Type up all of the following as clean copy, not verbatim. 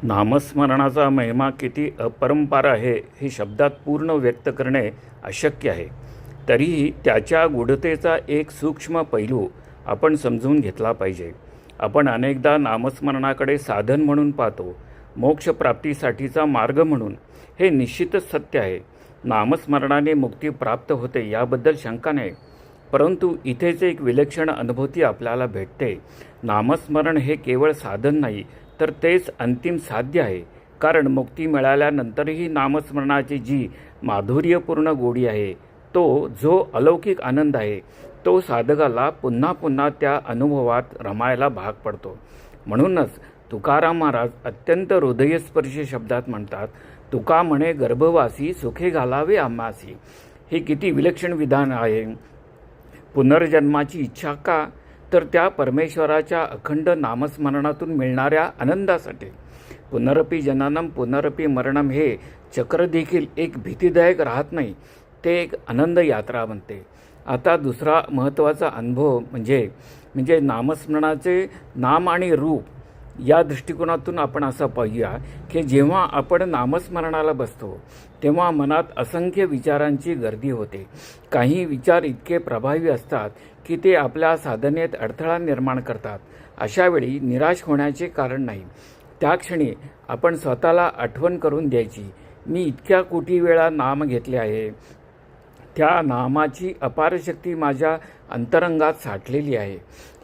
नामस्मरणाचा महिमा किती अपरंपार आहे हे शब्दात पूर्ण व्यक्त करणे अशक्य आहे. तरीही त्याच्या गूढतेचा एक सूक्ष्म पैलू आपण समजून घेतला पाहिजे. आपण अनेकदा नामस्मरणाकडे साधन म्हणून पाहतो, मोक्षप्राप्तीसाठीचा मार्ग म्हणून. हे निश्चितच सत्य आहे. नामस्मरणाने मुक्ती प्राप्त होते याबद्दल शंका नाही. परंतु इथेच एक विलक्षण अनुभूती आपल्याला भेटते. नामस्मरण हे केवळ साधन नाही, तर तेच अंतिम साध्य आहे. कारण मुक्ती मिळाल्यानंतरही नामस्मरणाची जी माधुर्यपूर्ण गोडी आहे, तो जो अलौकिक आनंद आहे, तो साधकाला पुन्हा पुन्हा त्या अनुभवात रमायला भाग पडतो. म्हणूनच तुकाराम महाराज अत्यंत हृदयस्पर्शी शब्दात म्हणतात, तुका म्हणे गर्भवासी सुखे घालावे आम्हासी. हे किती विलक्षण विधान आहे. पुनर्जन्माची इच्छा का? तर त्या परमेश्वराच्या अखंड नामस्मरणातून मिळणाऱ्या आनंदासाठी. पुनरपी जननम पुनरपी मरणम हे चक्र देखील एक भीतीदायक राहत नाही, ते एक आनंद यात्रा बनते. आता दुसरा महत्त्वाचा अनुभव म्हणजे नामस्मरणाचे नाम आणि रूप या दृष्टिकोनातून आपण असं पाहूया की जेव्हा आपण नामस्मरणाला बसतो तेव्हा मनात असंख्य विचारांची गर्दी होते. काही विचार इतके प्रभावी असतात की ते आपल्या साधनेत अडथळा निर्माण करतात. अशा वेळी निराश होण्याचे कारण नाही. त्या क्षणी आपण स्वतःला आठवण करून द्यायची, मी इतक्या कोटी वेळा नाम घेतले आहे. त्या नामाची अपार शक्ती माझ्या अंतरंगात साठलेली आहे.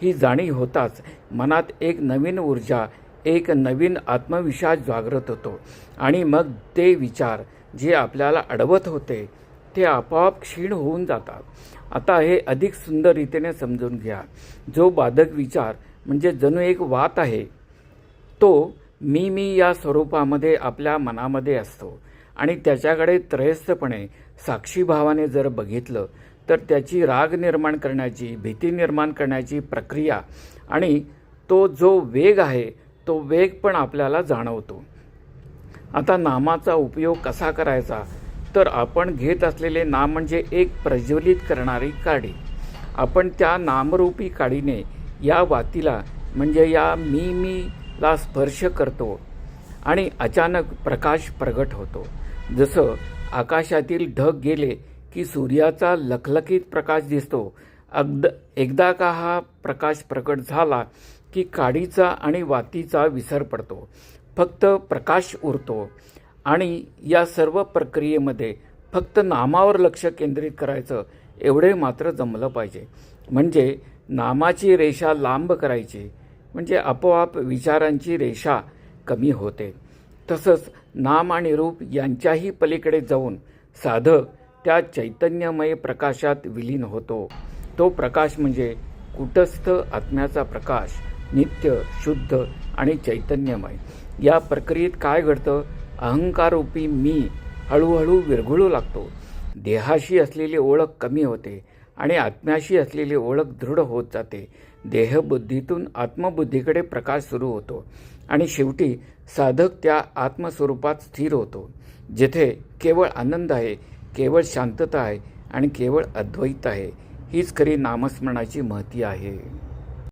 ही जाणीव होताच मनात एक नवीन ऊर्जा, एक नवीन आत्मविश्वास जागृत होतो आणि मग ते विचार जे आपल्याला अडवत होते ते आपोआप क्षीण होऊन जातात. आता हे अधिक सुंदर रीतीने समजून घ्या. जो बाधक विचार म्हणजे जणू एक वात आहे, तो मी या स्वरूपामध्ये आपल्या मनामध्ये असतो आणि त्याच्याकडे त्रयस्थपणे साक्षीभावाने जर बघितलं तर त्याची राग निर्माण करण्याची, भीती निर्माण करण्याची प्रक्रिया आणि तो जो वेग आहे तो वेग पण आपल्याला जाणवतो. आता नामाचा उपयोग कसा करायचा? तर आपण घेत असलेले नाम म्हणजे एक प्रज्वलित करणारी काडी. आपण त्या नामरूपी काडीने या वातीला म्हणजे या मीला स्पर्श करतो आणि अचानक प्रकाश प्रगट होतो. जसं आकाशातील ढग गेले की सूर्याचा लखलखीत प्रकाश दिसतो. एकदा का हा प्रकाश प्रकट झाला की काडीचा आणि वातीचा विसर पडतो. फक्त प्रकाश उरतो आणि या सर्व प्रक्रियेमध्ये फक्त नामावर लक्ष केंद्रित करायचं एवढे मात्र जमलं पाहिजे. म्हणजे नामाची रेषा लांब करायची, म्हणजे आपोआप विचारांची रेषा कमी होते. तसंच नाम आणि रूप यांच्याही पलीकडे जाऊन साधक त्या चैतन्यमय प्रकाशात विलीन होतो. तो प्रकाश म्हणजे कुटस्थ आत्म्याचा प्रकाश, नित्य, शुद्ध आणि चैतन्यमय. या प्रक्रियेत काय घडतं? अहंकाररूपी मी हळूहळू विरघळू लागतो. देहाशी असलेली ओळख कमी होते आणि आत्म्याशी असलेली ओळख दृढ होत जाते. देहबुद्धीतून आत्मबुद्धीकडे प्रकाश सुरू होतो आणि शेवटी साधक त्या आत्मस्वरूपात स्थिर होतो, जिथे केवळ आनंद आहे, केवळ शांतता आहे आणि केवळ अद्वैत आहे. हीच खरी नामस्मरणाची महती आहे.